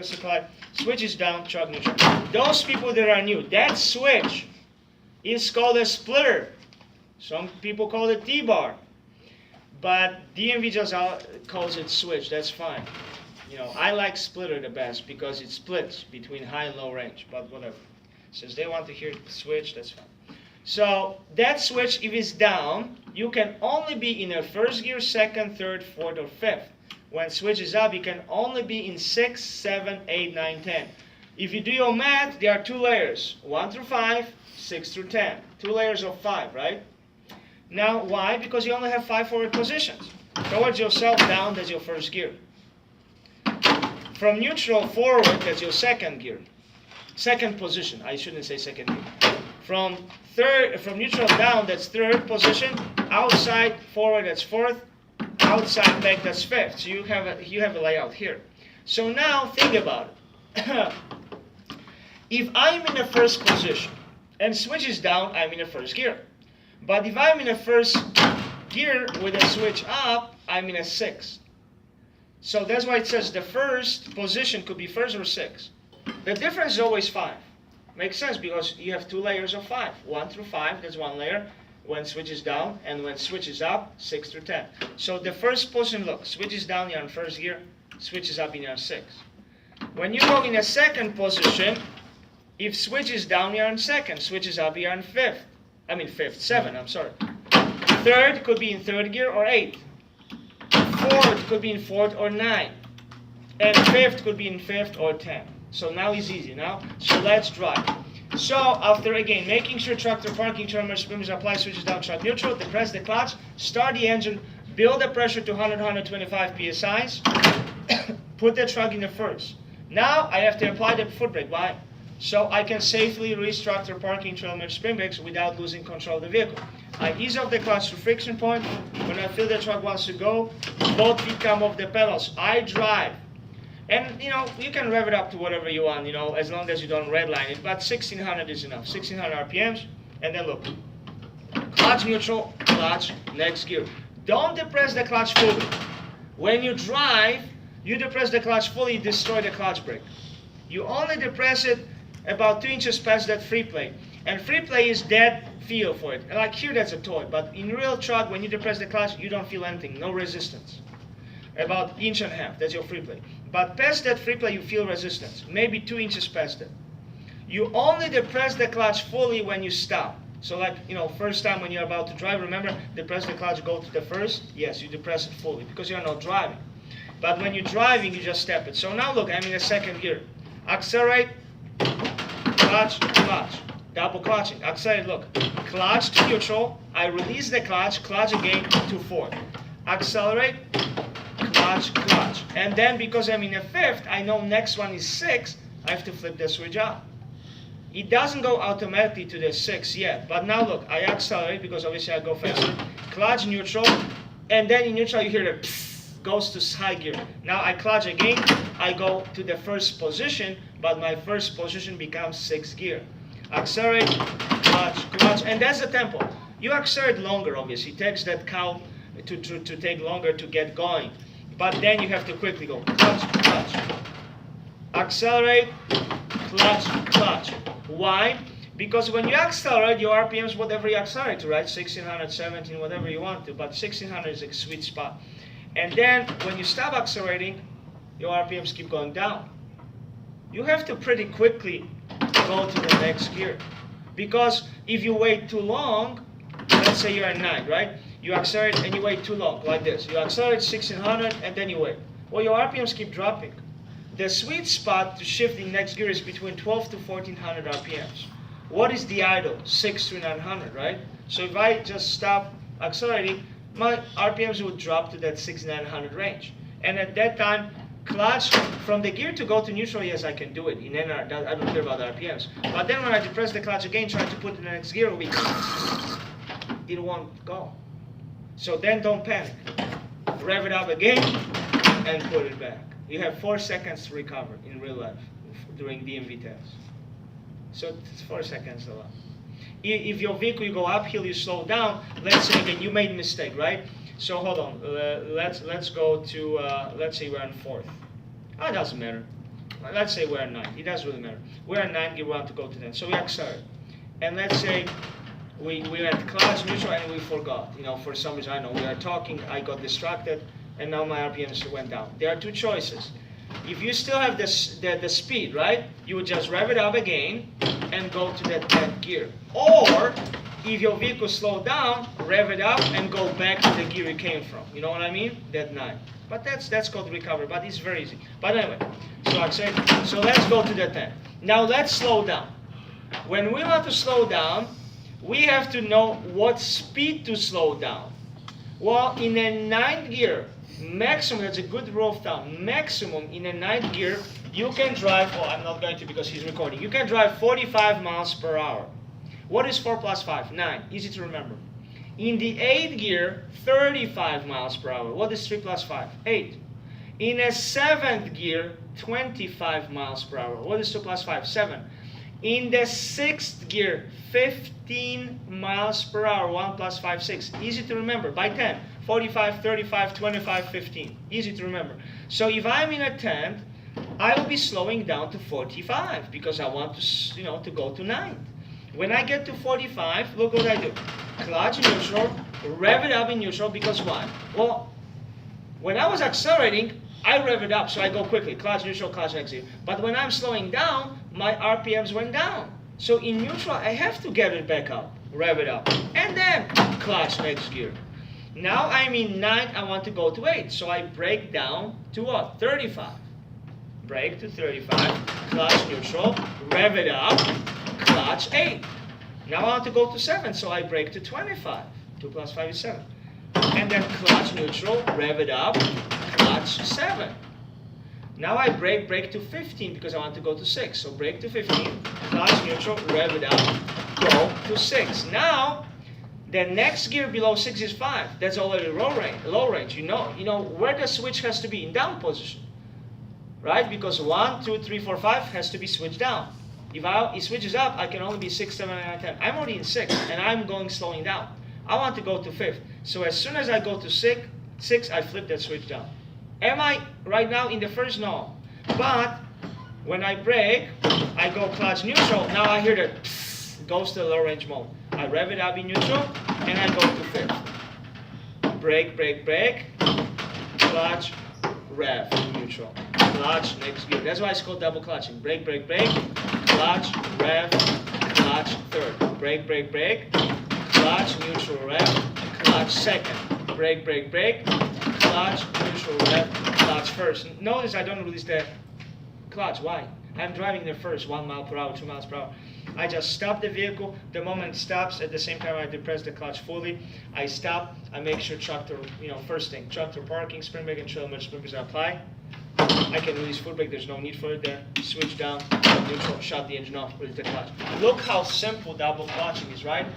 supply, switch is down, truck neutral. Those people that are new, that switch is called a splitter. Some people call it T-bar, but DMV just calls it switch. That's fine. You know, I like splitter the best because it splits between high and low range, but whatever. Since they want to hear switch, that's fine. So that switch, if it's down, you can only be in a first gear, second, third, fourth, or fifth. When switch is up, you can only be in 6, 7, 8, 9, 10. If you do your math, there are two layers, 1 through 5, 6 through 10. Two layers of 5, right? Now, why? Because you only have 5 forward positions. Towards yourself, down, that's your first gear. From neutral forward, that's your second gear. Second position. I shouldn't say second gear. From neutral down, that's third position. Outside forward, that's fourth. Outside back, that's fifth. So you have a layout here. So now think about it. If I'm in the first position and switch is down, I'm in the first gear. But if I'm in the first gear with a switch up, I'm in a sixth. So that's why it says the first position could be first or sixth. The difference is always 5. Makes sense because you have two layers of 5. 1 through 5, that's one layer. When switch is down, and when switch is up, 6 through 10. So the first position, look, switch is down, you're in first gear. Switch is up, you're in sixth. When you go in a second position, if switch is down, you're in second. Switch is up, you're in fifth. I mean fifth, 7, I'm sorry. Third could be in third gear or 8. Fourth could be in fourth or 9. And fifth could be in fifth or 10. So now it's easy now. So let's drive. So after again making sure tractor parking terminal springs apply, switches down, truck neutral, depress the clutch, start the engine, build the pressure to 100-125 psi's, put the truck in the first. Now I have to apply the foot brake. Why? So I can safely release tractor parking terminal spring brakes without losing control of the vehicle. I ease off the clutch to friction point. When I feel the truck wants to go, both feet come off the pedals. I drive. And, you know, you can rev it up to whatever you want, you know, as long as you don't redline it. But 1600 is enough. 1600 RPMs. And then look. Clutch neutral, clutch, next gear. Don't depress the clutch fully. When you drive, you depress the clutch fully, you destroy the clutch brake. You only depress it about 2 inches past that free play. And free play is dead feel for it. And like here, that's a toy. But in real truck, when you depress the clutch, you don't feel anything. No resistance. About 1.5 inches, that's your free play. But past that free play, you feel resistance. Maybe 2 inches past it. You only depress the clutch fully when you stop. So like, you know, first time when you're about to drive, remember, depress the clutch, go to the first. Yes, you depress it fully because you're not driving. But when you're driving, you just step it. So now look, I'm in the second gear. Accelerate, clutch, clutch. Double clutching. Accelerate, look. Clutch to neutral. I release the clutch again to fourth. Accelerate, clutch, clutch. And then because I'm in a fifth, I know next one is 6, I have to flip the switch up. It doesn't go automatically to the 6 yet. But now look, I accelerate because obviously I go faster. Clutch neutral, and then in neutral you hear the psst, goes to high gear. Now I clutch again, I go to the first position, but my first position becomes 6th gear. Accelerate, clutch, clutch, and that's the tempo. You accelerate longer obviously. It takes that cow to take longer to get going. But then you have to quickly go clutch, clutch. Accelerate, clutch, clutch. Why? Because when you accelerate, your RPMs, whatever you accelerate to, right? 1600, 17, whatever you want to. But 1600 is a sweet spot. And then when you stop accelerating, your RPMs keep going down. You have to pretty quickly go to the next gear. Because if you wait too long, let's say you're at 9, right? You accelerate and you wait too long, like this. You accelerate 1600 and then you wait. Well, your RPMs keep dropping. The sweet spot to shift in next gear is between 12 to 1400 RPMs. What is the idle? 6 to 900, right? So if I just stop accelerating, my RPMs would drop to that 6,900 range. And at that time, clutch, from the gear to go to neutral, yes, I can do it. In NR, I don't care about the RPMs. But then when I depress the clutch again, trying to put it in the next gear, it won't go. So then don't panic. Rev it up again and put it back. You have 4 seconds to recover in real life during DMV tests. So 4 seconds a lot. If your vehicle, you go uphill, you slow down, let's say again, you made a mistake, right? So hold on, let's go to, let's say we're in fourth. Oh, it doesn't matter. let's say we're at 9. It doesn't really matter. We're at 9 gear, we want to go to 10. So we accelerate. And let's say we're at clutch neutral and we forgot. For some reason, I know we are talking, I got distracted, and now my RPMs went down. There are two choices. If you still have the speed, right, you would just rev it up again and go to that 10th gear. Or, if your vehicle slowed down, rev it up and go back to the gear it came from. You know what I mean? That 9. But that's called recovery, but it's very easy. But anyway, so let's go to the 10. Now let's slow down. When we want to slow down, we have to know what speed to slow down. Well, in a 9th gear, maximum, that's a good rule of thumb, maximum in a 9th gear, you can drive, I'm not going to because he's recording, you can drive 45 miles per hour. What is 4 plus 5? 9. Easy to remember. In the 8th gear, 35 miles per hour. What is 3 plus 5? 8. In a 7th gear, 25 miles per hour. What is 2 plus 5? 7. In the 6th gear, 15 miles per hour. 1 plus 5, 6. Easy to remember. By 10, 45, 35, 25, 15. Easy to remember. So if I'm in a 10th, I will be slowing down to 45 because I want to go to 9th. When I get to 45, look what I do. Clutch neutral, rev it up in neutral because why? Well, when I was accelerating, I rev it up, so I go quickly. Clutch neutral, clutch next gear. But when I'm slowing down, my RPMs went down. So in neutral, I have to get it back up, rev it up, and then clutch next gear. Now I'm in 9, I want to go to 8. So I brake down to what? 35. Brake to 35, clutch neutral, rev it up, clutch 8. Now I want to go to 7, so I brake to 25. 2 plus 5 is 7. And then clutch neutral, rev it up, clutch 7. Now I brake to 15 because I want to go to 6. So brake to 15, clutch neutral, rev it up, go to 6. Now, the next gear below 6 is 5. That's already low range. You know where the switch has to be in down position. Right? Because 1, 2, 3, 4, 5 has to be switched down. If it switches up, I can only be 6, 7, 8, 9, 10. I'm already in 6, and I'm slowing down. I want to go to 5th. So as soon as I go to 6, I flip that switch down. Am I right now in the first? No. But when I brake, I go clutch neutral. Now I hear that psst, goes to low range mode. I rev it up in neutral, and I go to 5th. Brake, brake, brake. Clutch, rev, neutral. Clutch, next gear. That's why it's called double clutching. Brake, brake, brake. Clutch, rev, clutch, 3rd. Brake, brake, brake. Clutch, neutral, rev, clutch, 2nd. Brake, brake, brake. Clutch, neutral, rev, clutch, 1st. Notice I don't release the clutch. Why? I'm driving the first 1 mile per hour, 2 miles per hour. I just stop the vehicle. The moment it stops, at the same time I depress the clutch fully. I stop. I make sure tractor, first thing, tractor parking, spring brake, and trailer emergency blinkers are applied. I can release foot brake. There's no need for it there. Switch down, neutral, shut the engine off, release the clutch. Look how simple double clutching is, right?